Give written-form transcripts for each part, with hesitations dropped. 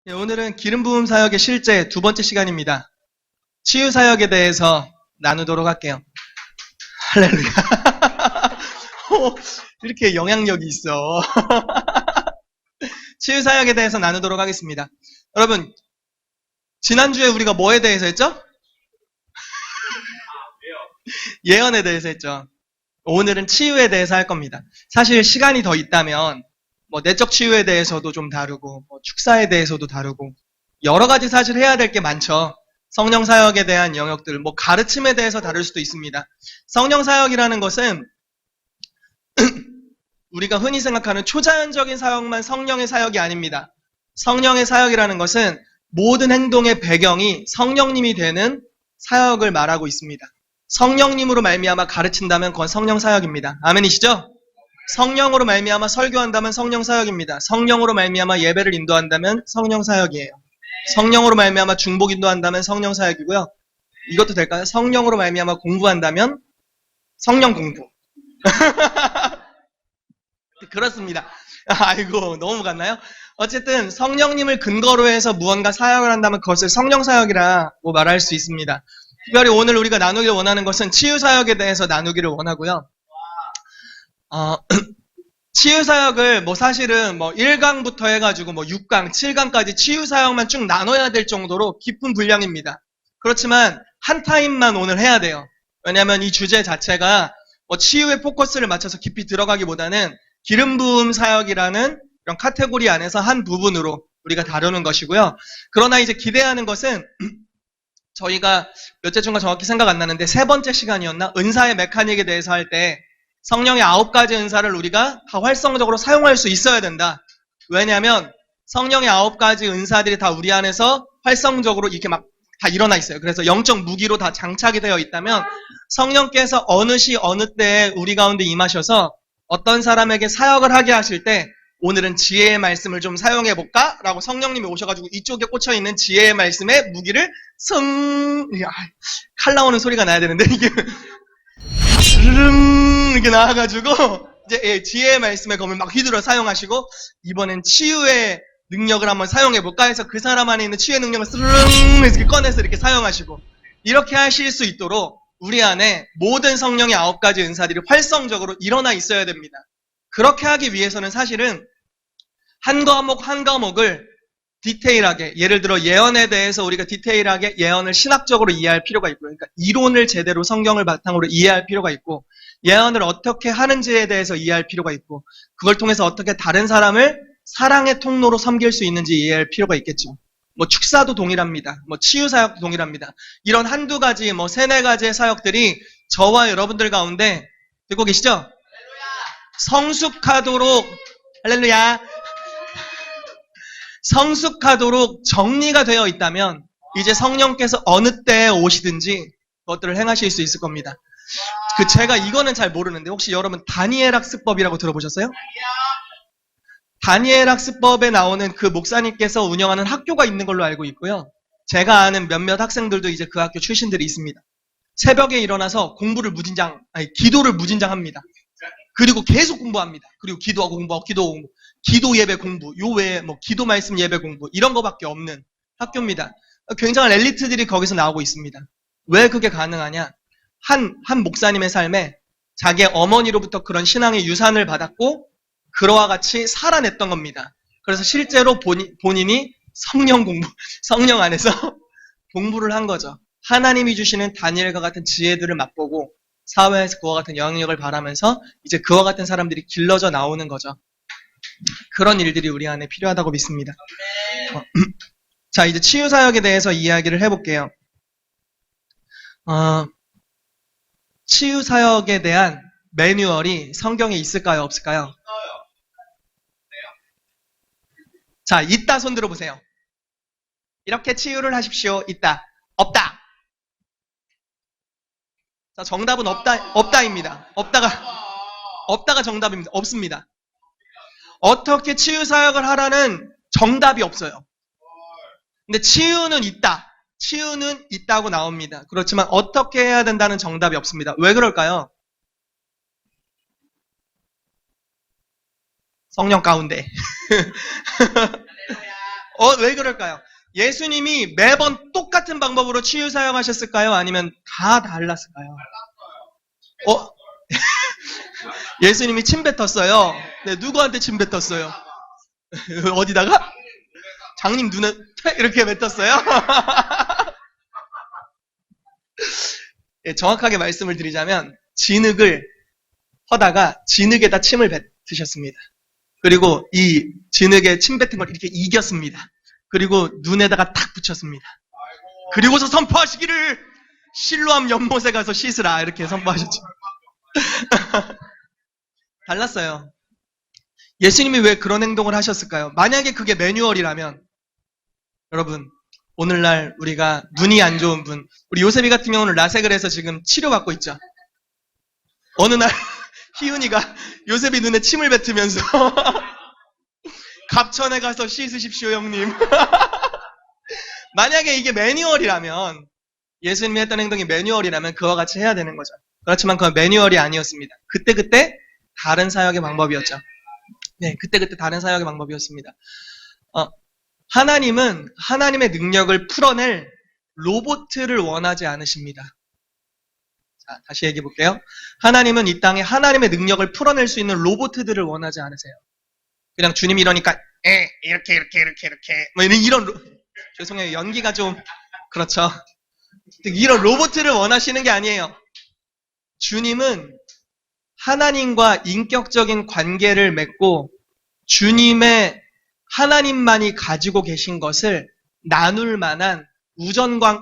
네, 오늘은 기름 부음 사역의 실제 두 번째 시간입니다. 치유 사역에 대해서 나누도록 할게요. 할렐루야. 이렇게 영향력이 있어. 치유 사역에 대해서 나누도록 하겠습니다. 여러분, 지난주에 우리가 뭐에 대해서 했죠? 예언에 대해서 했죠. 오늘은 치유에 대해서 할 겁니다. 사실 시간이 더 있다면 내적 치유에 대해서도 좀 다루고 축사에 대해서도 다루고 여러 가지 사실 해야 될 게 많죠. 성령 사역에 대한 영역들, 가르침에 대해서 다룰 수도 있습니다. 성령 사역이라는 것은 우리가 흔히 생각하는 초자연적인 사역만 성령의 사역이 아닙니다. 성령의 사역이라는 것은 모든 행동의 배경이 성령님이 되는 사역을 말하고 있습니다. 성령님으로 말미암아 가르친다면 그건 성령 사역입니다. 아멘이시죠? 성령으로 말미암아 설교한다면 성령 사역입니다. 성령으로 말미암아 예배를 인도한다면 성령 사역이에요. 성령으로 말미암아 중복 인도한다면 성령 사역이고요. 이것도 될까요? 성령으로 말미암아 공부한다면 성령 공부. 그렇습니다. 아이고, 너무 갔나요? 어쨌든 성령님을 근거로 해서 무언가 사역을 한다면 그것을 성령 사역이라고 말할 수 있습니다. 특별히 오늘 우리가 나누기를 원하는 것은 치유 사역에 대해서 나누기를 원하고요. 치유 사역을 사실은 1강부터 해가지고 6강, 7강까지 치유 사역만 쭉 나눠야 될 정도로 깊은 분량입니다. 그렇지만 한 타임만 오늘 해야 돼요. 왜냐하면 이 주제 자체가 치유의 포커스를 맞춰서 깊이 들어가기보다는 기름 부음 사역이라는 이런 카테고리 안에서 한 부분으로 우리가 다루는 것이고요. 그러나 이제 기대하는 것은 저희가 몇째 주인가 정확히 생각 안 나는데 세 번째 시간이었나? 은사의 메카닉에 대해서 할 때 성령의 9가지 은사를 우리가 다 활성적으로 사용할 수 있어야 된다. 왜냐하면 성령의 9가지 은사들이 다 우리 안에서 활성적으로 이렇게 다 일어나 있어요. 그래서 영적 무기로 다 장착이 되어 있다면 성령께서 어느 시 어느 때에 우리 가운데 임하셔서 어떤 사람에게 사역을 하게 하실 때 오늘은 지혜의 말씀을 좀 사용해볼까? 라고 성령님이 오셔가지고 이쪽에 꽂혀있는 지혜의 말씀의 무기를 칼 나오는 소리가 나야 되는데 이게 스르릉 이렇게 나와가지고 이제 지혜의 말씀의 검을 막 휘두르어 사용하시고 이번엔 치유의 능력을 한번 사용해볼까 해서 그 사람 안에 있는 치유의 능력을 스르릉 이렇게 꺼내서 이렇게 사용하시고 이렇게 하실 수 있도록 우리 안에 모든 성령의 9가지 은사들이 활성적으로 일어나 있어야 됩니다. 그렇게 하기 위해서는 사실은 한 과목 한 과목을 디테일하게, 예를 들어 예언에 대해서 우리가 디테일하게 예언을 신학적으로 이해할 필요가 있고요. 그러니까 이론을 제대로 성경을 바탕으로 이해할 필요가 있고 예언을 어떻게 하는지에 대해서 이해할 필요가 있고 그걸 통해서 어떻게 다른 사람을 사랑의 통로로 섬길 수 있는지 이해할 필요가 있겠죠. 축사도 동일합니다. 치유 사역도 동일합니다. 이런 한두 가지, 세네 가지의 사역들이 저와 여러분들 가운데 듣고 계시죠? 성숙하도록 할렐루야. 성숙하도록 정리가 되어 있다면 이제 성령께서 어느 때에 오시든지 그것들을 행하실 수 있을 겁니다. 제가 이거는 잘 모르는데 혹시 여러분 다니엘 학습법이라고 들어보셨어요? 다니엘 학습법에 나오는 그 목사님께서 운영하는 학교가 있는 걸로 알고 있고요. 제가 아는 몇몇 학생들도 이제 그 학교 출신들이 있습니다. 새벽에 일어나서 기도를 무진장합니다. 그리고 계속 공부합니다. 그리고 기도하고 공부하고 기도하고 공부. 기도 예배 공부, 요 외에 기도 말씀 예배 공부 이런 거밖에 없는 학교입니다. 굉장한 엘리트들이 거기서 나오고 있습니다. 왜 그게 가능하냐? 한 목사님의 삶에 자기 어머니로부터 그런 신앙의 유산을 받았고 그와 같이 살아냈던 겁니다. 그래서 실제로 본인이 성령 안에서 공부를 한 거죠. 하나님이 주시는 다니엘과 같은 지혜들을 맛보고 사회에서 그와 같은 영향력을 바라면서 이제 그와 같은 사람들이 길러져 나오는 거죠. 그런 일들이 우리 안에 필요하다고 믿습니다. 자, 이제 치유 사역에 대해서 이야기를 해볼게요. 치유 사역에 대한 매뉴얼이 성경에 있을까요? 없을까요? 자, 있다 손 들어보세요. 이렇게 치유를 하십시오. 있다. 없다. 자, 정답은 없다입니다. 없다가 정답입니다. 없습니다. 어떻게 치유 사역을 하라는 정답이 없어요. 근데 치유는 있다. 치유는 있다고 나옵니다. 그렇지만 어떻게 해야 된다는 정답이 없습니다. 왜 그럴까요? 성령 가운데. 왜 그럴까요? 예수님이 매번 똑같은 방법으로 치유 사역하셨을까요? 아니면 다 달랐을까요? 어? 예수님이 침 뱉었어요. 네, 누구한테 침 뱉었어요? 어디다가? 장님 눈에 이렇게 뱉었어요? 예, 정확하게 말씀을 드리자면 진흙을 허다가 진흙에다 침을 뱉으셨습니다. 그리고 이 진흙에 침 뱉은 걸 이렇게 이겼습니다. 그리고 눈에다가 탁 붙였습니다. 그리고서 선포하시기를 실로암 연못에 가서 씻으라 이렇게 선포하셨죠. 달랐어요. 예수님이 왜 그런 행동을 하셨을까요? 만약에 그게 매뉴얼이라면 여러분 오늘날 우리가 눈이 안 좋은 분 우리 요셉이 같은 경우는 라섹을 해서 지금 치료받고 있죠. 어느 날 희은이가 요셉이 눈에 침을 뱉으면서 갑천에 가서 씻으십시오 형님. 만약에 이게 매뉴얼이라면 예수님이 했던 행동이 매뉴얼이라면 그와 같이 해야 되는 거죠. 그렇지만 그건 매뉴얼이 아니었습니다. 그때그때 다른 사역의 방법이었죠. 네, 그때그때 다른 사역의 방법이었습니다. 하나님은 하나님의 능력을 풀어낼 로봇을 원하지 않으십니다. 자, 다시 얘기해 볼게요. 하나님은 이 땅에 하나님의 능력을 풀어낼 수 있는 로봇들을 원하지 않으세요. 그냥 주님이 이러니까 이렇게 뭐 죄송해요. 연기가 좀 그렇죠. 이런 로봇을 원하시는 게 아니에요. 주님은 하나님과 인격적인 관계를 맺고 주님의 하나님만이 가지고 계신 것을 나눌 만한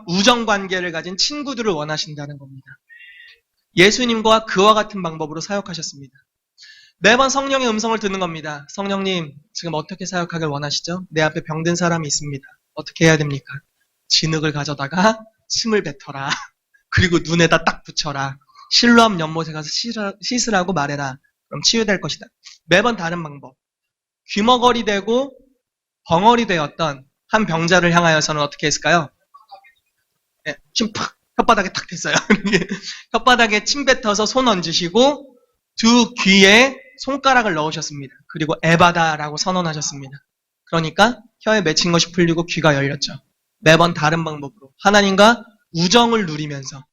우정관계를 가진 친구들을 원하신다는 겁니다. 예수님과 그와 같은 방법으로 사역하셨습니다. 매번 성령의 음성을 듣는 겁니다. 성령님, 지금 어떻게 사역하길 원하시죠? 내 앞에 병든 사람이 있습니다. 어떻게 해야 됩니까? 진흙을 가져다가 침을 뱉어라. 그리고 눈에다 딱 붙여라. 실로암 연못에 가서 씻으라고 말해라. 그럼 치유될 것이다. 매번 다른 방법. 귀머거리 되고 벙어리 되었던 한 병자를 향하여서는 어떻게 했을까요? 네, 침 팍! 혓바닥에 탁 됐어요. 혓바닥에 침 뱉어서 손 얹으시고 두 귀에 손가락을 넣으셨습니다. 그리고 에바다라고 선언하셨습니다. 그러니까 혀에 맺힌 것이 풀리고 귀가 열렸죠. 매번 다른 방법으로 하나님과 우정을 누리면서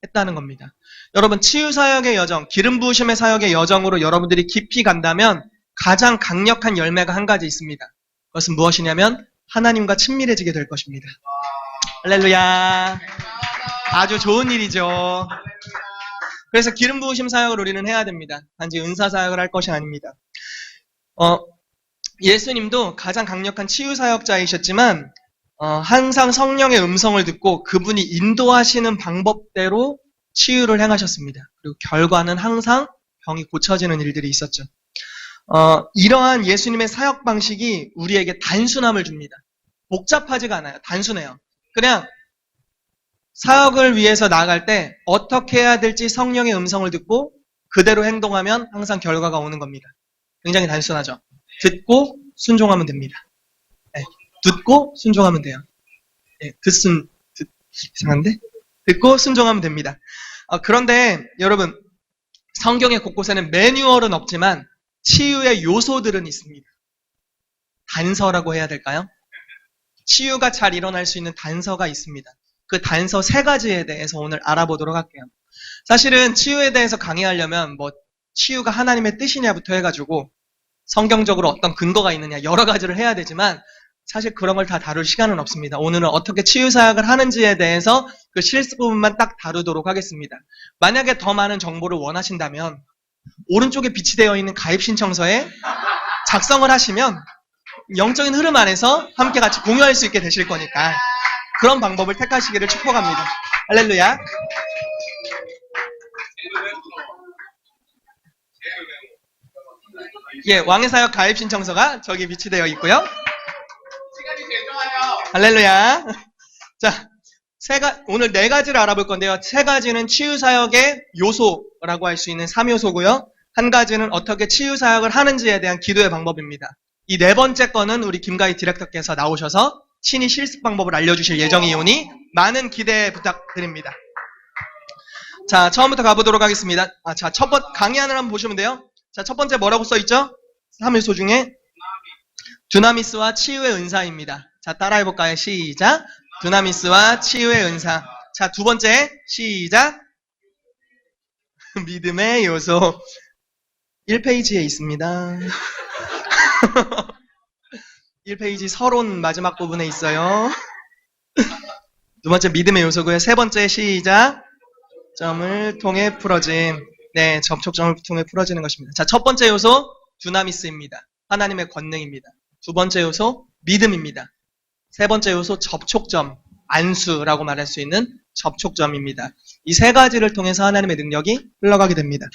했다는 겁니다. 여러분 치유사역의 여정, 기름 부으심의 사역의 여정으로 여러분들이 깊이 간다면 가장 강력한 열매가 한 가지 있습니다. 그것은 무엇이냐면 하나님과 친밀해지게 될 것입니다. 할렐루야. 아주 좋은 일이죠. 그래서 기름 부으심 사역을 우리는 해야 됩니다. 단지 은사 사역을 할 것이 아닙니다. 예수님도 가장 강력한 치유 사역자이셨지만 항상 성령의 음성을 듣고 그분이 인도하시는 방법대로 치유를 행하셨습니다. 그리고 결과는 항상 병이 고쳐지는 일들이 있었죠. 이러한 예수님의 사역 방식이 우리에게 단순함을 줍니다. 복잡하지가 않아요. 단순해요. 그냥 사역을 위해서 나아갈 때 어떻게 해야 될지 성령의 음성을 듣고 그대로 행동하면 항상 결과가 오는 겁니다. 굉장히 단순하죠. 듣고 순종하면 됩니다. 네, 듣고 순종하면 돼요. 네, 이상한데? 듣고 순종하면 됩니다. 그런데 여러분 성경의 곳곳에는 매뉴얼은 없지만 치유의 요소들은 있습니다. 단서라고 해야 될까요? 치유가 잘 일어날 수 있는 단서가 있습니다. 그 단서 3가지에 대해서 오늘 알아보도록 할게요. 사실은 치유에 대해서 강의하려면 치유가 하나님의 뜻이냐부터 해가지고 성경적으로 어떤 근거가 있느냐 여러 가지를 해야 되지만 사실 그런 걸 다 다룰 시간은 없습니다. 오늘은 어떻게 치유 사역을 하는지에 대해서 그 실습 부분만 딱 다루도록 하겠습니다. 만약에 더 많은 정보를 원하신다면 오른쪽에 비치되어 있는 가입 신청서에 작성을 하시면 영적인 흐름 안에서 함께 같이 공유할 수 있게 되실 거니까 그런 방법을 택하시기를 축복합니다. 할렐루야. 예, 왕의 사역 가입 신청서가 저기 비치되어 있고요. 할렐루야. 자, 오늘 4가지를 알아볼 건데요. 3가지는 치유 사역의 요소라고 할 수 있는 3요소고요. 1가지는 어떻게 치유 사역을 하는지에 대한 기도의 방법입니다. 이 4번째 거는 우리 김가희 디렉터께서 나오셔서 친히 실습 방법을 알려주실 예정이오니 많은 기대 부탁드립니다. 자, 처음부터 가보도록 하겠습니다. 자, 강의안을 한번 보시면 돼요. 자, 첫 번째 뭐라고 써있죠? 3요소 중에 두나미스와 치유의 은사입니다. 자, 따라해볼까요? 시작. 두나미스와 치유의 은사. 자, 두 번째, 시작. 믿음의 요소. 1페이지에 있습니다. 1페이지 서론 마지막 부분에 있어요. 두 번째, 믿음의 요소고요. 세 번째, 시작. 점을 통해 풀어짐. 네, 접촉점을 통해 풀어지는 것입니다. 자, 첫 번째 요소, 두나미스입니다. 하나님의 권능입니다. 두 번째 요소, 믿음입니다. 세 번째 요소, 접촉점, 안수라고 말할 수 있는 접촉점입니다. 이 세 가지를 통해서 하나님의 능력이 흘러가게 됩니다.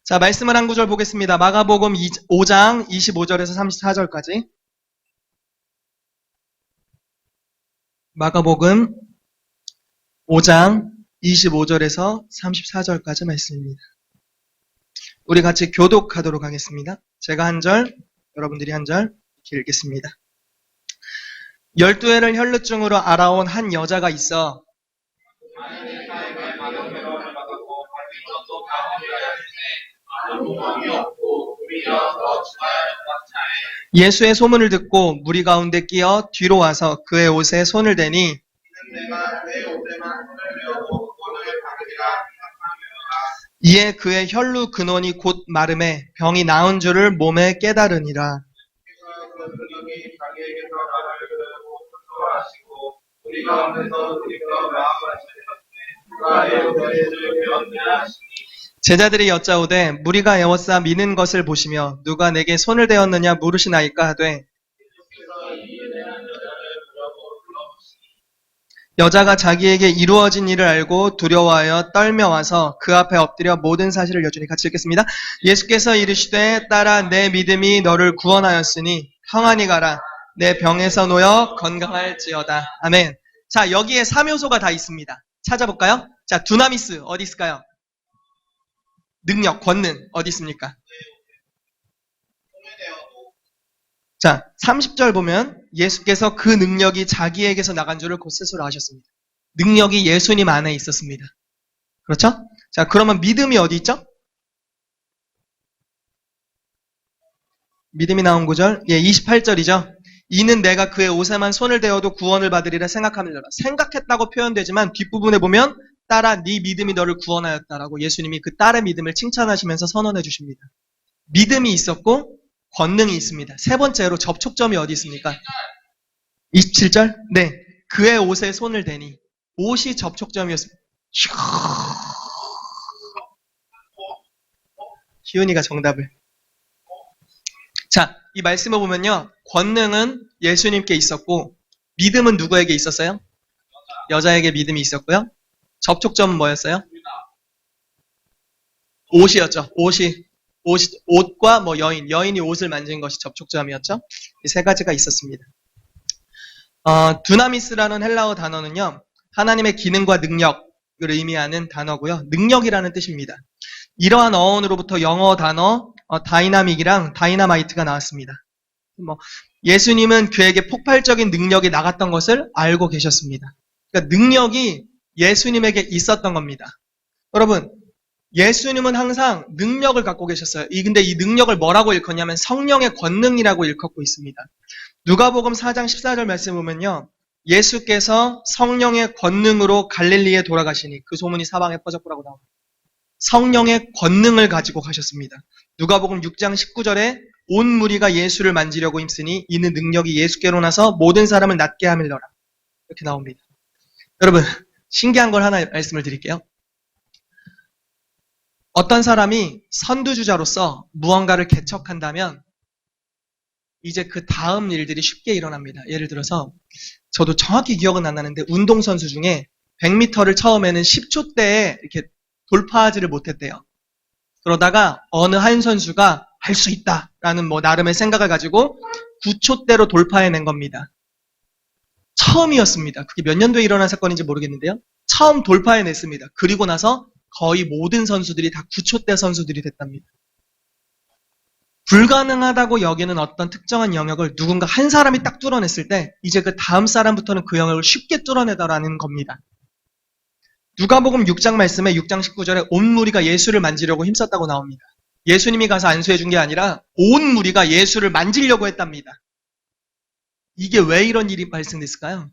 자, 말씀을 한 구절 보겠습니다. 마가복음 5장 25절에서 34절까지. 마가복음 5장 25절에서 34절까지 말씀입니다. 우리 같이 교독하도록 하겠습니다. 제가 한 절, 여러분들이 한 절 읽겠습니다. 12해를 혈루증으로 알아온 한 여자가 있어 예수의 소문을 듣고 무리 가운데 끼어 뒤로 와서 그의 옷에 손을 대니 이에 그의 혈루 근원이 곧 마름에 병이 나은 줄을 몸에 깨달으니라. 제자들이 여짜오되 무리가 에워싸 미는 것을 보시며 누가 내게 손을 대었느냐 물으시나이까 하되 여자가 자기에게 이루어진 일을 알고 두려워하여 떨며 와서 그 앞에 엎드려 모든 사실을 여쭈니. 같이 읽겠습니다. 예수께서 이르시되 딸아 내 믿음이 너를 구원하였으니 평안히 가라. 내 병에서 놓여 건강할지어다. 아멘. 자, 여기에 3요소가 다 있습니다. 찾아볼까요? 자, 두나미스 어디 있을까요? 능력, 권능 어디 있습니까? 자, 30절 보면 예수께서 그 능력이 자기에게서 나간 줄을 곧 스스로 아셨습니다. 능력이 예수님 안에 있었습니다. 그렇죠? 자, 그러면 믿음이 어디 있죠? 믿음이 나온 구절, 28절이죠. 이는 내가 그의 옷에만 손을 대어도 구원을 받으리라 생각하밀라. 생각했다고 표현되지만 뒷부분에 보면 딸아 네 믿음이 너를 구원하였다라고 예수님이 그 딸의 믿음을 칭찬하시면서 선언해 주십니다. 믿음이 있었고 권능이 있습니다. 세 번째로 접촉점이 어디 있습니까? 27절? 네. 그의 옷에 손을 대니. 옷이 접촉점이었습니다. 희은이가 정답을. 자, 이 말씀을 보면요. 권능은 예수님께 있었고 믿음은 누구에게 있었어요? 여자에게 믿음이 있었고요. 접촉점은 뭐였어요? 옷이었죠. 옷과 여인이 옷을 만진 것이 접촉점이었죠. 이 세 가지가 있었습니다. 두나미스라는 헬라어 단어는요. 하나님의 기능과 능력을 의미하는 단어고요. 능력이라는 뜻입니다. 이러한 어원으로부터 영어 단어 다이나믹이랑 다이나마이트가 나왔습니다. 예수님은 그에게 폭발적인 능력이 나갔던 것을 알고 계셨습니다. 그러니까 능력이 예수님에게 있었던 겁니다. 여러분, 예수님은 항상 능력을 갖고 계셨어요. 근데 이 능력을 뭐라고 일컫냐면 성령의 권능이라고 일컫고 있습니다. 누가복음 4장 14절 말씀 보면요. 예수께서 성령의 권능으로 갈릴리에 돌아가시니 그 소문이 사방에 퍼졌고라고 나옵니다. 성령의 권능을 가지고 가셨습니다. 누가복음 6장 19절에 온 무리가 예수를 만지려고 힘쓰니 이는 능력이 예수께로 나서 모든 사람을 낫게 하밀러라. 이렇게 나옵니다. 여러분, 신기한 걸 하나 말씀을 드릴게요. 어떤 사람이 선두주자로서 무언가를 개척한다면 이제 그 다음 일들이 쉽게 일어납니다. 예를 들어서 저도 정확히 기억은 안 나는데 운동선수 중에 100m를 처음에는 10초대에 이렇게 돌파하지를 못했대요. 그러다가 어느 한 선수가 할 수 있다라는 나름의 생각을 가지고 9초대로 돌파해낸 겁니다. 처음이었습니다. 그게 몇 년도에 일어난 사건인지 모르겠는데요. 처음 돌파해냈습니다. 그리고 나서 거의 모든 선수들이 다 9초대 선수들이 됐답니다. 불가능하다고 여기는 어떤 특정한 영역을 누군가 한 사람이 딱 뚫어냈을 때 이제 그 다음 사람부터는 그 영역을 쉽게 뚫어내다라는 겁니다. 누가복음 6장 말씀에 6장 19절에 온 무리가 예수를 만지려고 힘썼다고 나옵니다. 예수님이 가서 안수해 준 게 아니라 온 무리가 예수를 만지려고 했답니다. 이게 왜 이런 일이 발생됐을까요?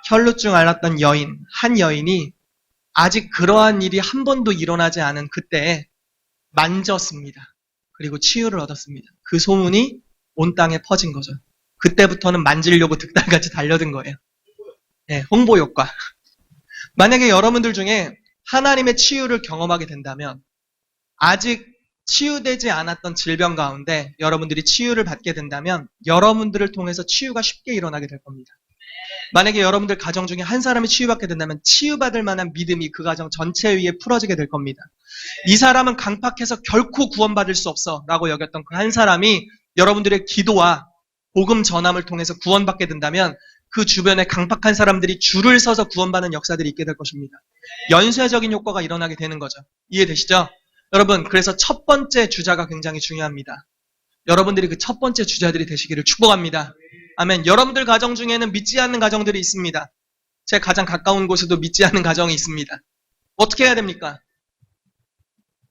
혈루증 앓았던 한 여인이 아직 그러한 일이 한 번도 일어나지 않은 그때에 만졌습니다. 그리고 치유를 얻었습니다. 그 소문이 온 땅에 퍼진 거죠. 그때부터는 만지려고 득달같이 달려든 거예요. 네, 홍보 효과. 만약에 여러분들 중에 하나님의 치유를 경험하게 된다면 아직 치유되지 않았던 질병 가운데 여러분들이 치유를 받게 된다면 여러분들을 통해서 치유가 쉽게 일어나게 될 겁니다. 만약에 여러분들 가정 중에 한 사람이 치유받게 된다면 치유받을 만한 믿음이 그 가정 전체 위에 풀어지게 될 겁니다. 이 사람은 강팍해서 결코 구원받을 수 없어 라고 여겼던 그 한 사람이 여러분들의 기도와 복음 전함을 통해서 구원받게 된다면 그 주변에 강팍한 사람들이 줄을 서서 구원받는 역사들이 있게 될 것입니다. 연쇄적인 효과가 일어나게 되는 거죠. 이해되시죠? 여러분, 그래서 첫 번째 주자가 굉장히 중요합니다. 여러분들이 그 첫 번째 주자들이 되시기를 축복합니다. 아멘. 여러분들 가정 중에는 믿지 않는 가정들이 있습니다. 제 가장 가까운 곳에도 믿지 않는 가정이 있습니다. 어떻게 해야 됩니까?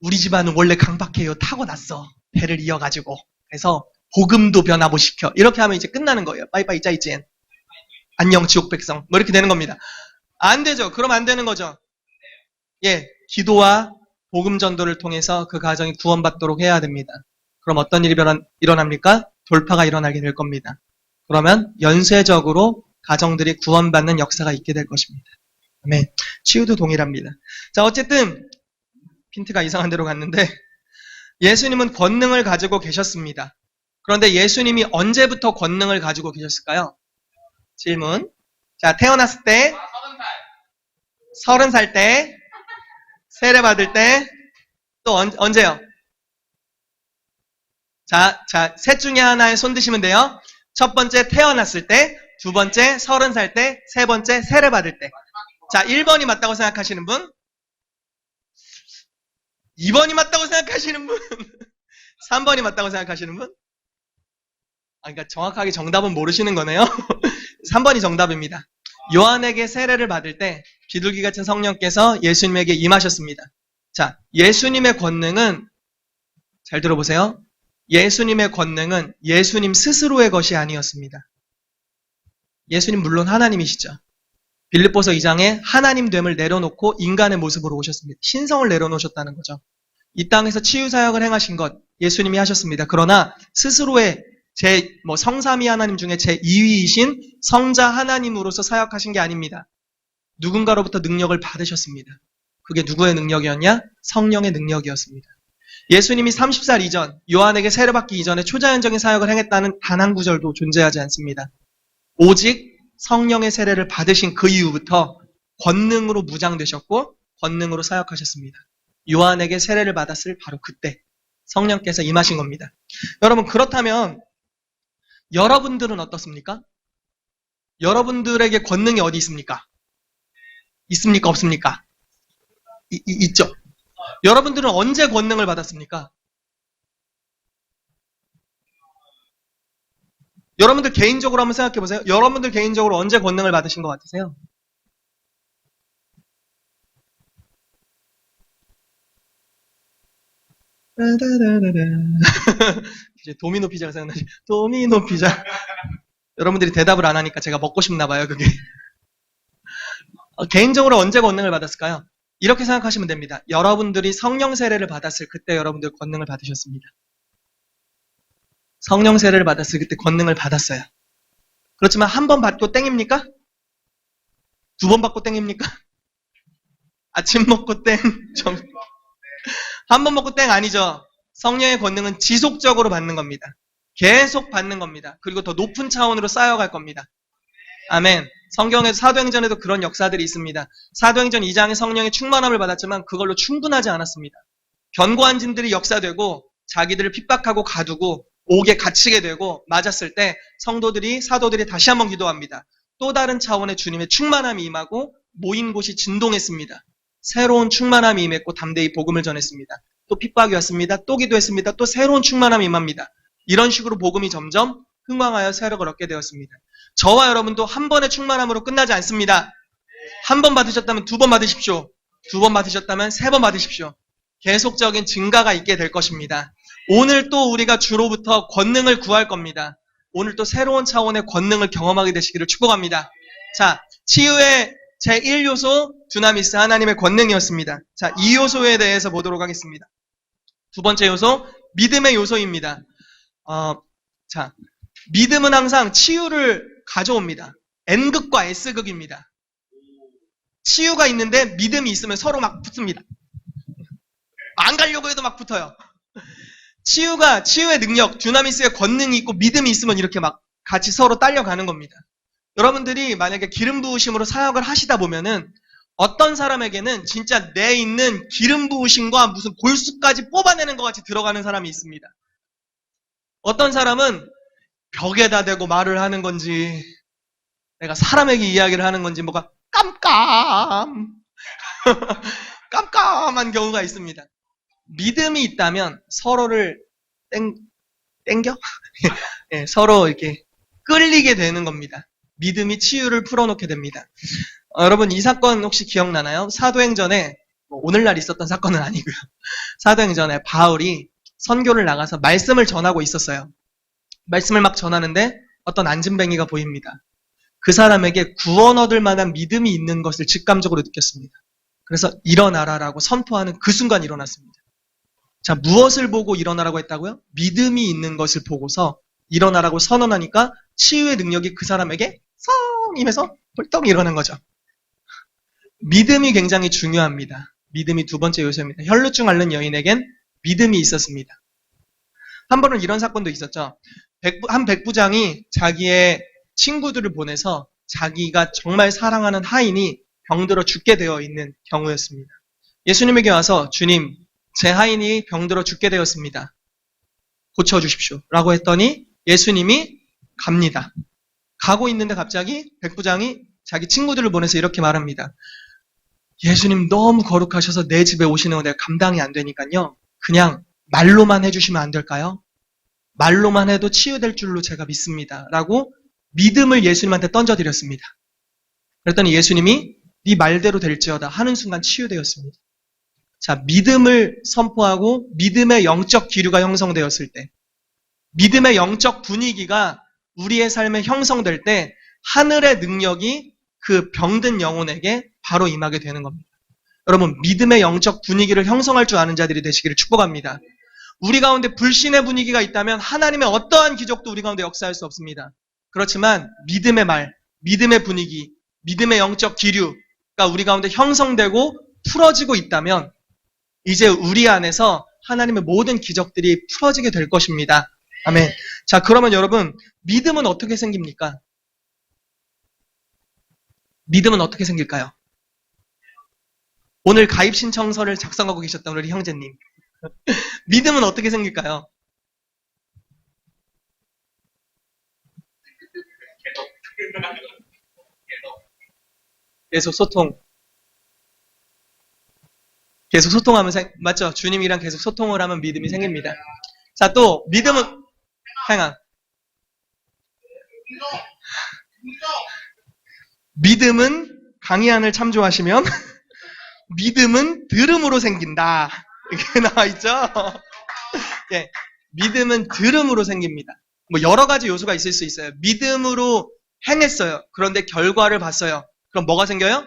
우리 집안은 원래 강박해요. 타고났어. 배를 이어가지고. 그래서 복음도 변화시켜. 이렇게 하면 이제 끝나는 거예요. 빠이빠이 짜이젠. 안녕 지옥 백성. 뭐 이렇게 되는 겁니다. 안 되죠. 그럼 안 되는 거죠. 예, 기도와 복음 전도를 통해서 그 가정이 구원받도록 해야 됩니다. 그럼 어떤 일이 일어납니까? 돌파가 일어나게 될 겁니다. 그러면 연쇄적으로 가정들이 구원받는 역사가 있게 될 것입니다. 아멘. 치유도 동일합니다. 자, 어쨌든 핀트가 이상한 데로 갔는데 예수님은 권능을 가지고 계셨습니다. 그런데 예수님이 언제부터 권능을 가지고 계셨을까요? 질문. 자, 태어났을 때, 30살 때, 세례 받을 때, 또 언제요? 자, 셋 중에 하나에 손 드시면 돼요. 첫 번째 태어났을 때, 두 번째 30살 때, 세 번째 세례 받을 때. 자, 1번이 맞다고 생각하시는 분? 2번이 맞다고 생각하시는 분? 3번이 맞다고 생각하시는 분? 그러니까 정확하게 정답은 모르시는 거네요. 3번이 정답입니다. 요한에게 세례를 받을 때 비둘기 같은 성령께서 예수님에게 임하셨습니다. 자, 예수님의 권능은 잘 들어보세요. 예수님의 권능은 예수님 스스로의 것이 아니었습니다. 예수님 물론 하나님이시죠. 빌립보서 2장에 하나님됨을 내려놓고 인간의 모습으로 오셨습니다. 신성을 내려놓으셨다는 거죠. 이 땅에서 치유사역을 행하신 것 예수님이 하셨습니다. 그러나 스스로의 성삼위 하나님 중에 제2위이신 성자 하나님으로서 사역하신 게 아닙니다. 누군가로부터 능력을 받으셨습니다. 그게 누구의 능력이었냐? 성령의 능력이었습니다. 예수님이 30살 이전, 요한에게 세례받기 이전에 초자연적인 사역을 행했다는 단 한 구절도 존재하지 않습니다. 오직 성령의 세례를 받으신 그 이후부터 권능으로 무장되셨고 권능으로 사역하셨습니다. 요한에게 세례를 받았을 바로 그때 성령께서 임하신 겁니다. 여러분, 그렇다면 여러분들은 어떻습니까? 여러분들에게 권능이 어디 있습니까? 있습니까? 없습니까? 있죠. 여러분들은 언제 권능을 받았습니까? 여러분들 개인적으로 한번 생각해 보세요. 여러분들 개인적으로 언제 권능을 받으신 것 같으세요? 이제 도미노 피자가 생각나지. 도미노 피자. 여러분들이 대답을 안 하니까 제가 먹고 싶나 봐요, 그게. 개인적으로 언제 권능을 받았을까요? 이렇게 생각하시면 됩니다. 여러분들이 성령 세례를 받았을 그때 여러분들 권능을 받으셨습니다. 성령 세례를 받았을 그때 권능을 받았어요. 그렇지만 한 번 받고 땡입니까? 두 번 받고 땡입니까? 아침 먹고 땡. 한 번 먹고 땡 아니죠. 성령의 권능은 지속적으로 받는 겁니다. 계속 받는 겁니다. 그리고 더 높은 차원으로 쌓여갈 겁니다. 아멘. 성경에서 사도행전에도 그런 역사들이 있습니다. 사도행전 2장에 성령의 충만함을 받았지만 그걸로 충분하지 않았습니다. 견고한 진들이 역사되고 자기들을 핍박하고 가두고 옥에 갇히게 되고 맞았을 때 사도들이 다시 한번 기도합니다. 또 다른 차원의 주님의 충만함이 임하고 모인 곳이 진동했습니다. 새로운 충만함이 임했고 담대히 복음을 전했습니다. 또 핍박이 왔습니다. 또 기도했습니다. 또 새로운 충만함이 임합니다. 이런 식으로 복음이 점점 흥왕하여 세력을 얻게 되었습니다. 저와 여러분도 한 번의 충만함으로 끝나지 않습니다. 한 번 받으셨다면 두 번 받으십시오. 두 번 받으셨다면 세 번 받으십시오. 계속적인 증가가 있게 될 것입니다. 오늘 또 우리가 주로부터 권능을 구할 겁니다. 오늘 또 새로운 차원의 권능을 경험하게 되시기를 축복합니다. 자, 치유의 제1요소 두나미스 하나님의 권능이었습니다. 자, 2요소에 대해서 보도록 하겠습니다. 두 번째 요소, 믿음의 요소입니다. 자, 믿음은 항상 치유를 가져옵니다. N극과 S극입니다. 치유가 있는데 믿음이 있으면 서로 막 붙습니다. 안 가려고 해도 막 붙어요. 치유의 능력, 두나미스의 권능이 있고 믿음이 있으면 이렇게 막 같이 서로 딸려가는 겁니다. 여러분들이 만약에 기름 부으심으로 사역을 하시다 보면은 어떤 사람에게는 진짜 내 있는 기름 부으심과 무슨 골수까지 뽑아내는 것 같이 들어가는 사람이 있습니다. 어떤 사람은 벽에다 대고 말을 하는 건지 내가 사람에게 이야기를 하는 건지 뭐가 깜깜한 경우가 있습니다. 믿음이 있다면 서로를 땡겨? 네, 서로 이렇게 끌리게 되는 겁니다. 믿음이 치유를 풀어놓게 됩니다. 여러분 이 사건 혹시 기억나나요? 사도행전에 오늘날 있었던 사건은 아니고요. 사도행전에 바울이 선교를 나가서 말씀을 전하고 있었어요. 말씀을 막 전하는데 어떤 안진뱅이가 보입니다. 그 사람에게 구원 얻을 만한 믿음이 있는 것을 직감적으로 느꼈습니다. 그래서 일어나라라고 선포하는 그 순간 일어났습니다. 자, 무엇을 보고 일어나라고 했다고요? 믿음이 있는 것을 보고서 일어나라고 선언하니까 치유의 능력이 그 사람에게 성 임해서 벌떡 일어난 거죠. 믿음이 굉장히 중요합니다. 믿음이 두 번째 요소입니다. 혈루증 앓는 여인에겐 믿음이 있었습니다. 한 번은 이런 사건도 있었죠. 한 백부장이 자기의 친구들을 보내서 자기가 정말 사랑하는 하인이 병들어 죽게 되어 있는 경우였습니다. 예수님에게 와서 주님, 제 하인이 병들어 죽게 되었습니다. 고쳐주십시오. 라고 했더니 예수님이 갑니다. 가고 있는데 갑자기 백부장이 자기 친구들을 보내서 이렇게 말합니다. 예수님 너무 거룩하셔서 내 집에 오시는 거 내가 감당이 안 되니까요. 그냥 말로만 해주시면 안 될까요? 말로만 해도 치유될 줄로 제가 믿습니다. 라고 믿음을 예수님한테 던져드렸습니다. 그랬더니 예수님이 네 말대로 될지어다 하는 순간 치유되었습니다. 자, 믿음을 선포하고 믿음의 영적 기류가 형성되었을 때, 믿음의 영적 분위기가 우리의 삶에 형성될 때 하늘의 능력이 그 병든 영혼에게 바로 임하게 되는 겁니다. 여러분, 믿음의 영적 분위기를 형성할 줄 아는 자들이 되시기를 축복합니다. 우리 가운데 불신의 분위기가 있다면 하나님의 어떠한 기적도 우리 가운데 역사할 수 없습니다. 그렇지만 믿음의 말, 믿음의 분위기, 믿음의 영적 기류가 우리 가운데 형성되고 풀어지고 있다면 이제 우리 안에서 하나님의 모든 기적들이 풀어지게 될 것입니다. 아멘. 자, 그러면 여러분, 믿음은 어떻게 생깁니까? 믿음은 어떻게 생길까요? 오늘 가입 신청서를 작성하고 계셨던 우리 형제님. 믿음은 어떻게 생길까요? 계속 소통. 계속 소통하면, 맞죠? 주님이랑 계속 소통을 하면 믿음이 생깁니다. 자, 또, 믿음은, 행함. 믿음은 강의안을 참조하시면, 믿음은 들음으로 생긴다. 이렇게 나와있죠? 네, 믿음은 들음으로 생깁니다. 뭐, 여러 가지 요소가 있을 수 있어요. 믿음으로 행했어요. 그런데 결과를 봤어요. 그럼 뭐가 생겨요?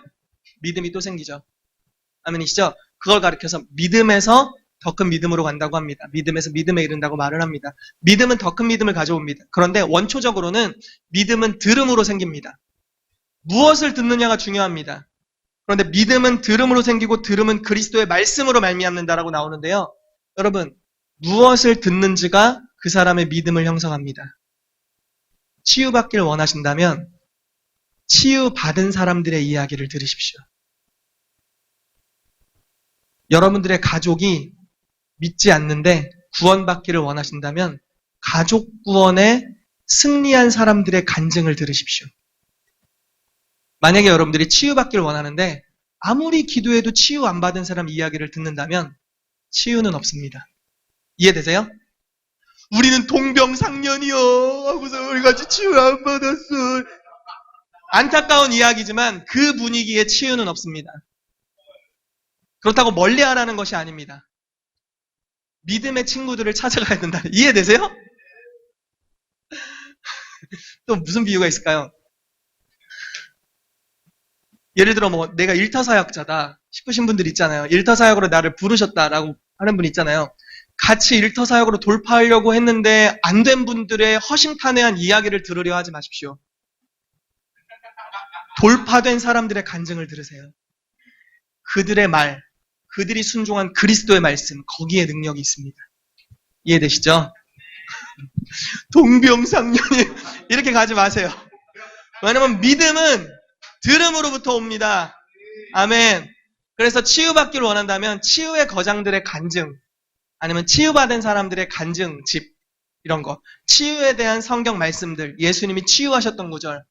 믿음이 또 생기죠. 아멘이시죠? 그걸 가리켜서 믿음에서 더 큰 믿음으로 간다고 합니다. 믿음에서 믿음에 이른다고 말을 합니다. 믿음은 더 큰 믿음을 가져옵니다. 그런데 원초적으로는 믿음은 들음으로 생깁니다. 무엇을 듣느냐가 중요합니다. 그런데 믿음은 들음으로 생기고 들음은 그리스도의 말씀으로 말미암는다라고 나오는데요. 여러분, 무엇을 듣는지가 그 사람의 믿음을 형성합니다. 치유받기를 원하신다면 치유받은 사람들의 이야기를 들으십시오. 여러분들의 가족이 믿지 않는데 구원받기를 원하신다면 가족 구원에 승리한 사람들의 간증을 들으십시오. 만약에 여러분들이 치유받기를 원하는데 아무리 기도해도 치유 안 받은 사람 이야기를 듣는다면 치유는 없습니다. 이해되세요? 우리는 동병상련이요 하고서 우리 같이 치유 안 받았어. 안타까운 이야기지만 그 분위기에 치유는 없습니다. 그렇다고 멀리하라는 것이 아닙니다. 믿음의 친구들을 찾아가야 된다. 이해되세요? 또 무슨 비유가 있을까요? 예를 들어 뭐 내가 일터사역자다 싶으신 분들 있잖아요. 일터사역으로 나를 부르셨다라고 하는 분 있잖아요. 같이 일터사역으로 돌파하려고 했는데 안 된 분들의 허심탄회한 이야기를 들으려 하지 마십시오. 돌파된 사람들의 간증을 들으세요. 그들의 말, 그들이 순종한 그리스도의 말씀, 거기에 능력이 있습니다. 이해되시죠? 동병상련이 이렇게 가지 마세요. 왜냐면 믿음은 들음으로부터 옵니다. 아멘. 그래서 치유받기를 원한다면 치유의 거장들의 간증, 아니면 치유받은 사람들의 간증집, 이런 거. 치유에 대한 성경 말씀들, 예수님이 치유하셨던 구절,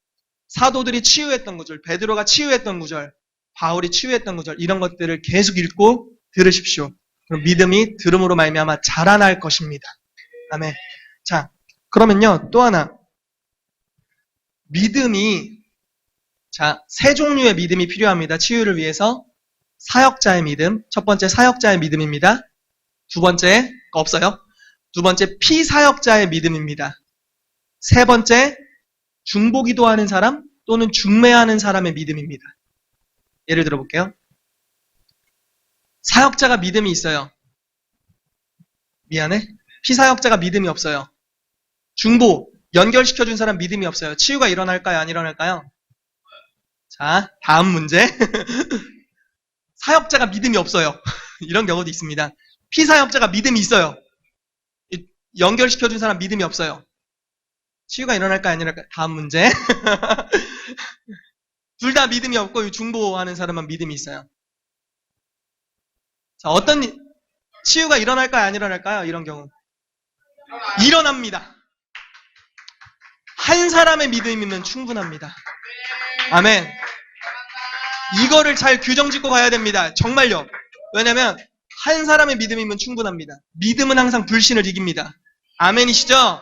사도들이 치유했던 구절, 베드로가 치유했던 구절, 바울이 치유했던 구절, 이런 것들을 계속 읽고 들으십시오. 그럼 믿음이 들음으로 말미암아 자라날 것입니다. 아멘. 자, 그러면요, 또 하나. 믿음이, 자, 세 종류의 믿음이 필요합니다. 치유를 위해서. 사역자의 믿음. 첫 번째 사역자의 믿음입니다. 두 번째, 없어요. 두 번째, 피사역자의 믿음입니다. 세 번째, 중보기도하는 사람 또는 중매하는 사람의 믿음입니다. 예를 들어 볼게요. 사역자가 믿음이 있어요. 미안해. 피사역자가 믿음이 없어요. 중보, 연결시켜준 사람 믿음이 없어요. 치유가 일어날까요? 안 일어날까요? 자, 다음 문제. 사역자가 믿음이 없어요. 이런 경우도 있습니다. 피사역자가 믿음이 있어요. 연결시켜준 사람 믿음이 없어요. 치유가 일어날까요? 안 일어날까요? 다음 문제. 둘 다 믿음이 없고 중보하는 사람만 믿음이 있어요. 자, 어떤 치유가 일어날까요? 안 일어날까요? 이런 경우. 일어납니다. 한 사람의 믿음이면 충분합니다. 아멘. 이거를 잘 규정 짓고 가야 됩니다. 정말요. 왜냐면 한 사람의 믿음이면 충분합니다. 믿음은 항상 불신을 이깁니다. 아멘이시죠?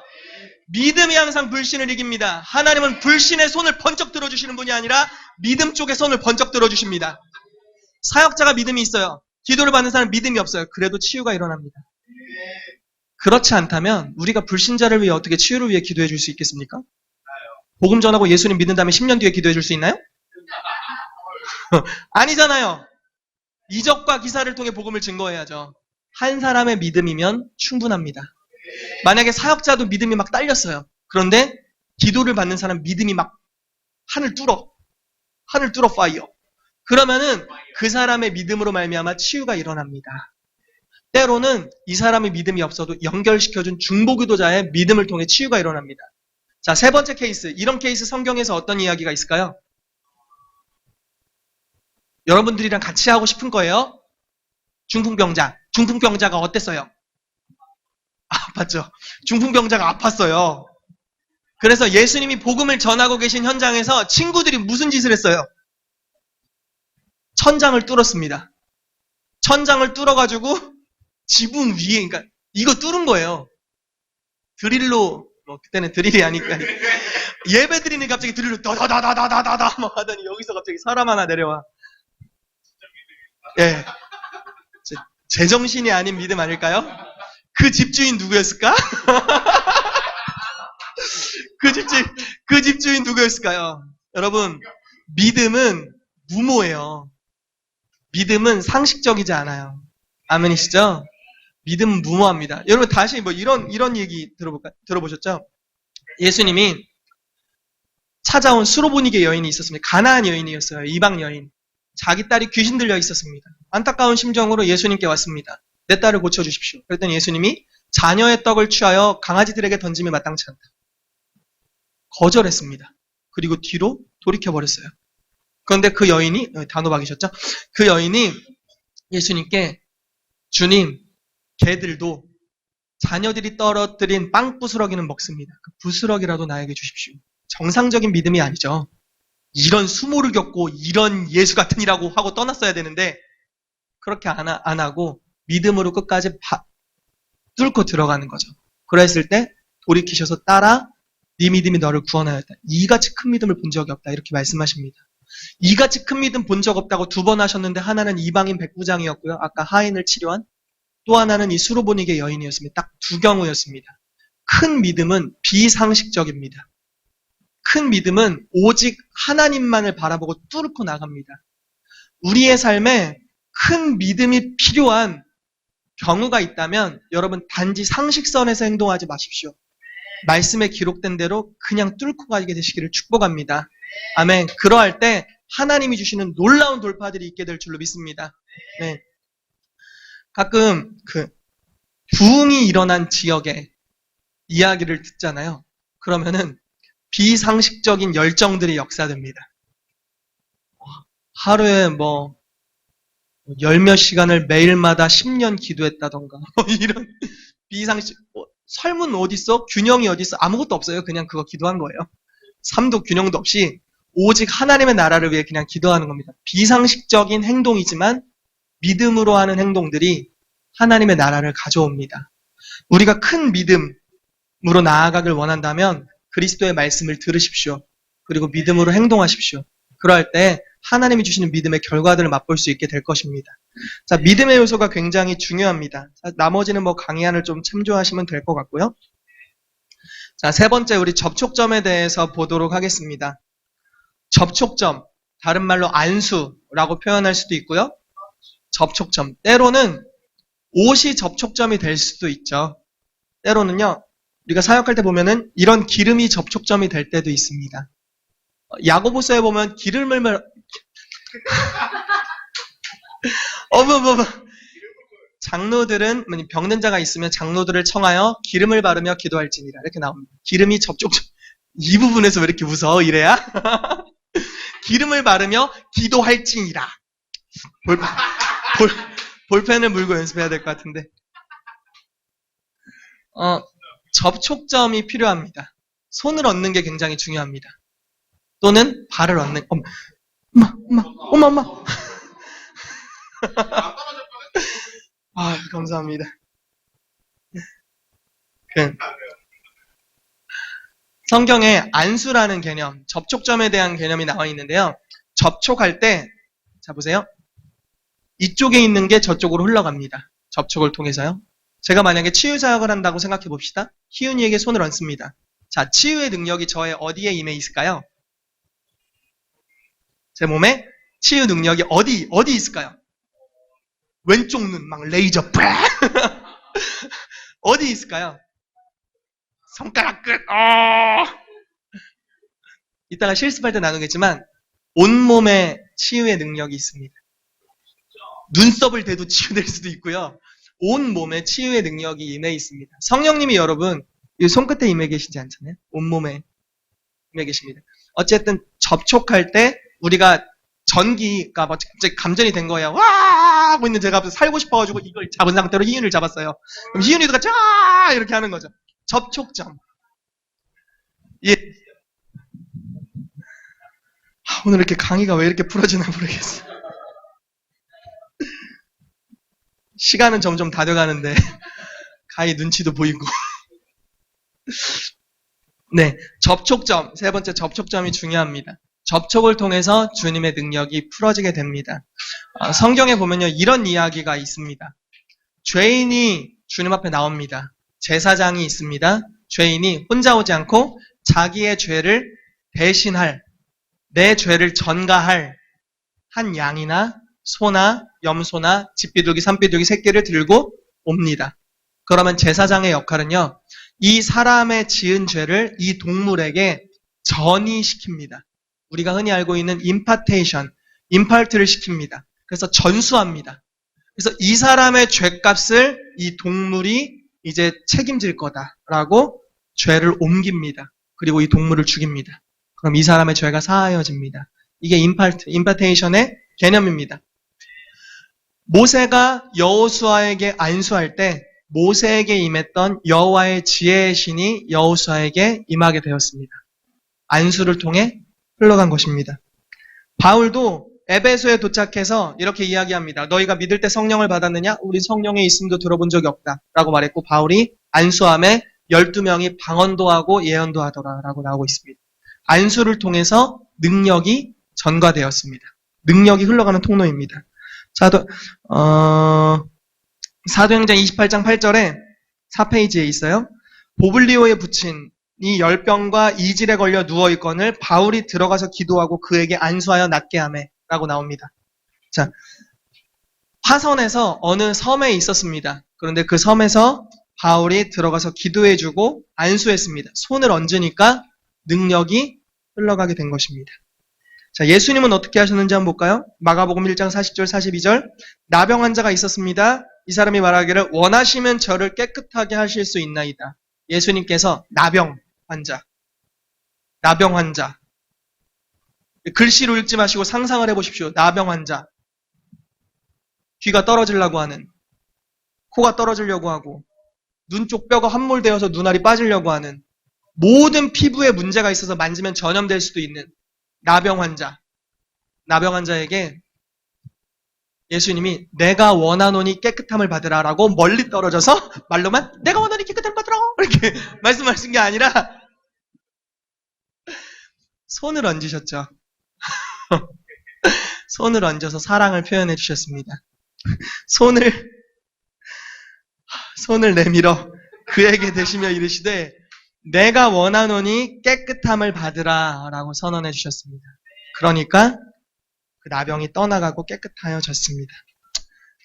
믿음이 항상 불신을 이깁니다. 하나님은 불신의 손을 번쩍 들어주시는 분이 아니라 믿음 쪽에 손을 번쩍 들어주십니다. 사역자가 믿음이 있어요. 기도를 받는 사람은 믿음이 없어요. 그래도 치유가 일어납니다. 그렇지 않다면 우리가 불신자를 위해 어떻게 치유를 위해 기도해 줄 수 있겠습니까? 복음 전하고 예수님 믿는 다음에 10년 뒤에 기도해 줄 수 있나요? 아니잖아요. 이적과 기사를 통해 복음을 증거해야죠. 한 사람의 믿음이면 충분합니다. 만약에 사역자도 믿음이 막 딸렸어요. 그런데 기도를 받는 사람 믿음이 막 하늘 뚫어 파이어. 그러면은 그 사람의 믿음으로 말미암아 치유가 일어납니다. 때로는 이 사람의 믿음이 없어도 연결시켜준 중보기도자의 믿음을 통해 치유가 일어납니다. 자, 세 번째 케이스. 이런 케이스 성경에서 어떤 이야기가 있을까요? 여러분들이랑 같이 하고 싶은 거예요. 중풍병자. 중풍병자가 어땠어요? 아팠죠. 중풍병자가 아팠어요. 그래서 예수님이 복음을 전하고 계신 현장에서 친구들이 무슨 짓을 했어요? 천장을 뚫었습니다. 천장을 뚫어가지고 지붕 위에, 그러니까 이거 뚫은 거예요. 드릴로, 그때는 드릴이 아니까 예배 드리는 갑자기 드릴로 다다다다다다다 막 하더니 여기서 갑자기 사람 하나 내려와. 예, 제정신이 아닌 믿음 아닐까요? 그 집주인 누구였을까? 그 집주인 누구였을까요? 여러분, 믿음은 무모해요. 믿음은 상식적이지 않아요. 아멘이시죠? 믿음은 무모합니다. 여러분, 다시 뭐 이런 얘기 들어보셨죠? 예수님이 찾아온 수로보니게 여인이 있었습니다. 가나안 여인이었어요. 이방 여인. 자기 딸이 귀신 들려 있었습니다. 안타까운 심정으로 예수님께 왔습니다. 내 딸을 고쳐주십시오. 그랬더니 예수님이 자녀의 떡을 취하여 강아지들에게 던짐이 마땅치 않다. 거절했습니다. 그리고 뒤로 돌이켜버렸어요. 그런데 그 여인이, 단호박이셨죠? 그 여인이 예수님께 주님, 개들도 자녀들이 떨어뜨린 빵 부스러기는 먹습니다. 그 부스러기라도 나에게 주십시오. 정상적인 믿음이 아니죠. 이런 수모를 겪고 이런 예수 같은 이라고 하고 떠났어야 되는데 그렇게 안 하고 믿음으로 끝까지 뚫고 들어가는 거죠. 그랬을 때 돌이키셔서 딸아, 네 믿음이 너를 구원하였다. 이같이 큰 믿음을 본 적이 없다. 이렇게 말씀하십니다. 이같이 큰 믿음 본 적 없다고 2번 하셨는데 하나는 이방인 백부장이었고요. 아까 하인을 치료한 또 하나는 이 수로보니게 여인이었습니다. 딱 2 경우였습니다. 큰 믿음은 비상식적입니다. 큰 믿음은 오직 하나님만을 바라보고 뚫고 나갑니다. 우리의 삶에 큰 믿음이 필요한 경우가 있다면 여러분 단지 상식선에서 행동하지 마십시오. 말씀에 기록된 대로 그냥 뚫고 가게 되시기를 축복합니다. 아멘. 그러할 때 하나님이 주시는 놀라운 돌파들이 있게 될 줄로 믿습니다. 네. 가끔 부흥이 일어난 지역의 이야기를 듣잖아요. 그러면은 비상식적인 열정들이 역사됩니다. 하루에 열 몇 시간을 매일마다 10년 기도했다던가 이런 비상식 설문 어딨어? 균형이 어딨어? 아무것도 없어요. 그냥 그거 기도한 거예요. 삶도 균형도 없이 오직 하나님의 나라를 위해 그냥 기도하는 겁니다. 비상식적인 행동이지만 믿음으로 하는 행동들이 하나님의 나라를 가져옵니다. 우리가 큰 믿음으로 나아가길 원한다면 그리스도의 말씀을 들으십시오. 그리고 믿음으로 행동하십시오. 그럴 때 하나님이 주시는 믿음의 결과들을 맛볼 수 있게 될 것입니다. 자, 믿음의 요소가 굉장히 중요합니다. 나머지는 강의안을 좀 참조하시면 될 것 같고요. 자, 세 번째 우리 접촉점에 대해서 보도록 하겠습니다. 접촉점, 다른 말로 안수라고 표현할 수도 있고요. 접촉점, 때로는 옷이 접촉점이 될 수도 있죠. 때로는요, 우리가 사역할 때 보면은 이런 기름이 접촉점이 될 때도 있습니다. 야고보서에 보면 기름을 장로들은 병든 자가 있으면 장로들을 청하여 기름을 바르며 기도할지니라 이렇게 나옵니다. 기름이 접촉점 이 부분에서 왜 이렇게 웃어? 이래야 기름을 바르며 기도할지니라. 볼펜을 물고 연습해야 될 것 같은데. 접촉점이 필요합니다. 손을 얻는 게 굉장히 중요합니다. 또는 발을 얻는, 엄마. 감사합니다. 성경에 안수라는 개념, 접촉점에 대한 개념이 나와 있는데요. 접촉할 때, 자 보세요. 이쪽에 있는 게 저쪽으로 흘러갑니다. 접촉을 통해서요. 제가 만약에 치유 사역을 한다고 생각해 봅시다. 희윤이에게 손을 얹습니다. 자, 치유의 능력이 저의 어디에 임해 있을까요? 제 몸에 치유 능력이 어디 있을까요? 왼쪽 눈, 레이저, 어디 있을까요? 손가락 끝, 이따가 실습할 때 나누겠지만, 온몸에 치유의 능력이 있습니다. 눈썹을 대도 치유될 수도 있고요. 온몸에 치유의 능력이 임해 있습니다. 성령님이 여러분, 이 손끝에 임해 계시지 않잖아요? 온몸에 임해 계십니다. 어쨌든 접촉할 때 우리가 전기가 갑자기 감전이 된 거예요. 와! 하고 있는 제가 살고 싶어가지고 이걸 잡은 상태로 희윤을 잡았어요. 그럼 희윤이도 같이 와! 이렇게 하는 거죠. 접촉점. 예. 오늘 이렇게 강의가 왜 이렇게 풀어지나 모르겠어요. 시간은 점점 다 돼가는데 가히 눈치도 보이고. 네, 접촉점. 세 번째 접촉점이 중요합니다. 접촉을 통해서 주님의 능력이 풀어지게 됩니다. 성경에 보면요, 이런 이야기가 있습니다. 죄인이 주님 앞에 나옵니다. 제사장이 있습니다. 죄인이 혼자 오지 않고 자기의 죄를 대신할, 내 죄를 전가할 한 양이나 소나 염소나 집비둘기, 산비둘기 새끼를 들고 옵니다. 그러면 제사장의 역할은요, 이 사람의 지은 죄를 이 동물에게 전이시킵니다. 우리가 흔히 알고 있는 임파트를 시킵니다. 그래서 전수합니다. 그래서 이 사람의 죄값을 이 동물이 이제 책임질 거다라고 죄를 옮깁니다. 그리고 이 동물을 죽입니다. 그럼 이 사람의 죄가 사하여집니다. 이게 임파테이션의 개념입니다. 모세가 여호수아에게 안수할 때 모세에게 임했던 여호와의 지혜의 신이 여호수아에게 임하게 되었습니다. 안수를 통해 흘러간 것입니다. 바울도 에베소에 도착해서 이렇게 이야기합니다. 너희가 믿을 때 성령을 받았느냐? 우리 성령의 있음도 들어본 적이 없다 라고 말했고, 바울이 안수함에 12명이 방언도 하고 예언도 하더라 라고 나오고 있습니다. 안수를 통해서 능력이 전가되었습니다. 능력이 흘러가는 통로입니다. 사도행전 28장 8절에 4페이지에 있어요. 보블리오에 붙인 이 열병과 이질에 걸려 누워있거늘 바울이 들어가서 기도하고 그에게 안수하여 낫게 하매 라고 나옵니다. 자, 화선에서 어느 섬에 있었습니다. 그런데 그 섬에서 바울이 들어가서 기도해주고 안수했습니다. 손을 얹으니까 능력이 흘러가게 된 것입니다. 자, 예수님은 어떻게 하셨는지 한번 볼까요? 마가복음 1장 40절 42절 나병 환자가 있었습니다. 이 사람이 말하기를 원하시면 저를 깨끗하게 하실 수 있나이다. 예수님께서 나병 환자 글씨로 읽지 마시고 상상을 해보십시오. 나병 환자 귀가 떨어지려고 하는 코가 떨어지려고 하고 눈 쪽 뼈가 함몰되어서 눈알이 빠지려고 하는 모든 피부에 문제가 있어서 만지면 전염될 수도 있는 나병 환자에게 예수님이 내가 원하노니 깨끗함을 받으라 라고 멀리 떨어져서 말로만 내가 원하노니 깨끗함을 받으라 이렇게 말씀하신 게 아니라 손을 얹으셨죠. 손을 얹어서 사랑을 표현해 주셨습니다. 손을 내밀어 그에게 대시며 이르시되 내가 원하노니 깨끗함을 받으라 라고 선언해 주셨습니다. 그러니까 그 나병이 떠나가고 깨끗하여졌습니다.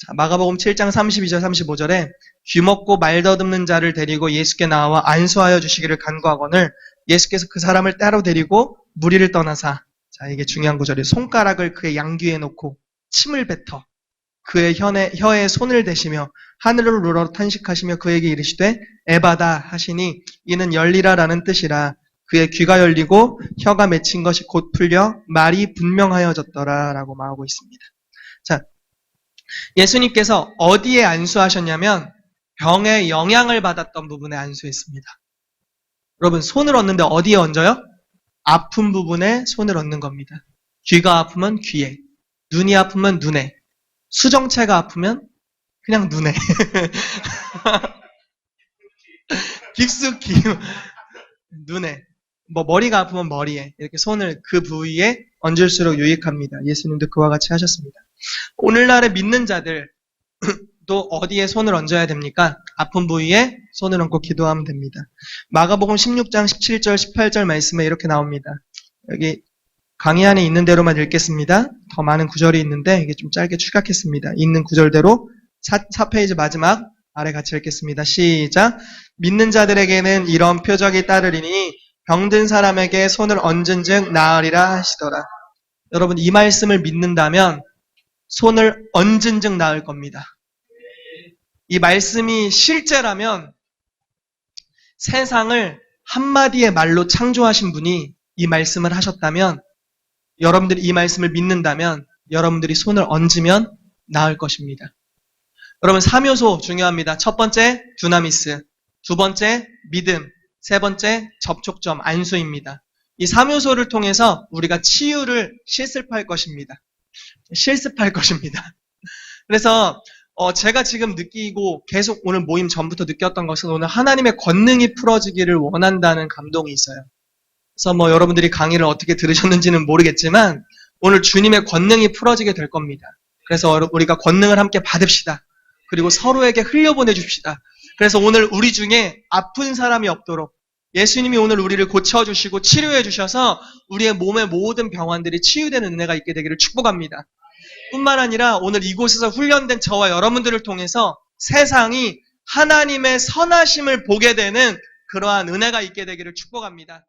자, 마가복음 7장 32절 35절에 귀먹고 말 더듬는 자를 데리고 예수께 나와 안수하여 주시기를 간구하거늘 예수께서 그 사람을 따로 데리고 무리를 떠나사 자 이게 중요한 구절이에요. 손가락을 그의 양귀에 놓고 침을 뱉어 그의 혀에 손을 대시며 하늘을 우러러 탄식하시며 그에게 이르시되 에바다 하시니 이는 열리라라는 뜻이라 그의 귀가 열리고 혀가 맺힌 것이 곧 풀려 말이 분명하여졌더라 라고 말하고 있습니다. 자, 예수님께서 어디에 안수하셨냐면 병의 영향을 받았던 부분에 안수했습니다. 여러분 손을 얹는데 어디에 얹어요? 아픈 부분에 손을 얹는 겁니다. 귀가 아프면 귀에, 눈이 아프면 눈에, 수정체가 아프면 그냥 눈에 깊숙이 눈에 뭐 머리가 아프면 머리에 이렇게 손을 그 부위에 얹을수록 유익합니다. 예수님도 그와 같이 하셨습니다. 오늘날의 믿는 자들도 어디에 손을 얹어야 됩니까? 아픈 부위에 손을 얹고 기도하면 됩니다. 마가복음 16장 17절 18절 말씀에 이렇게 나옵니다. 여기 강의 안에 있는 대로만 읽겠습니다. 더 많은 구절이 있는데 이게 좀 짧게 축약했습니다. 있는 구절대로 4페이지 마지막 아래 같이 읽겠습니다. 시작. 믿는 자들에게는 이런 표적이 따르리니 병든 사람에게 손을 얹은 즉 나으리라 하시더라. 여러분 이 말씀을 믿는다면 손을 얹은 즉 나을 겁니다. 이 말씀이 실제라면 세상을 한마디의 말로 창조하신 분이 이 말씀을 하셨다면 여러분들이 이 말씀을 믿는다면 여러분들이 손을 얹으면 나을 것입니다. 여러분 3요소 중요합니다. 첫 번째 두나미스, 두 번째 믿음, 세 번째 접촉점 안수입니다. 이 3요소를 통해서 우리가 치유를 실습할 것입니다. 그래서 제가 지금 느끼고 계속 오늘 모임 전부터 느꼈던 것은 오늘 하나님의 권능이 풀어지기를 원한다는 감동이 있어요. 그래서 뭐 여러분들이 강의를 어떻게 들으셨는지는 모르겠지만 오늘 주님의 권능이 풀어지게 될 겁니다. 그래서 우리가 권능을 함께 받읍시다. 그리고 서로에게 흘려보내 줍시다. 그래서 오늘 우리 중에 아픈 사람이 없도록 예수님이 오늘 우리를 고쳐주시고 치료해 주셔서 우리의 몸의 모든 병환들이 치유되는 은혜가 있게 되기를 축복합니다. 뿐만 아니라 오늘 이곳에서 훈련된 저와 여러분들을 통해서 세상이 하나님의 선하심을 보게 되는 그러한 은혜가 있게 되기를 축복합니다.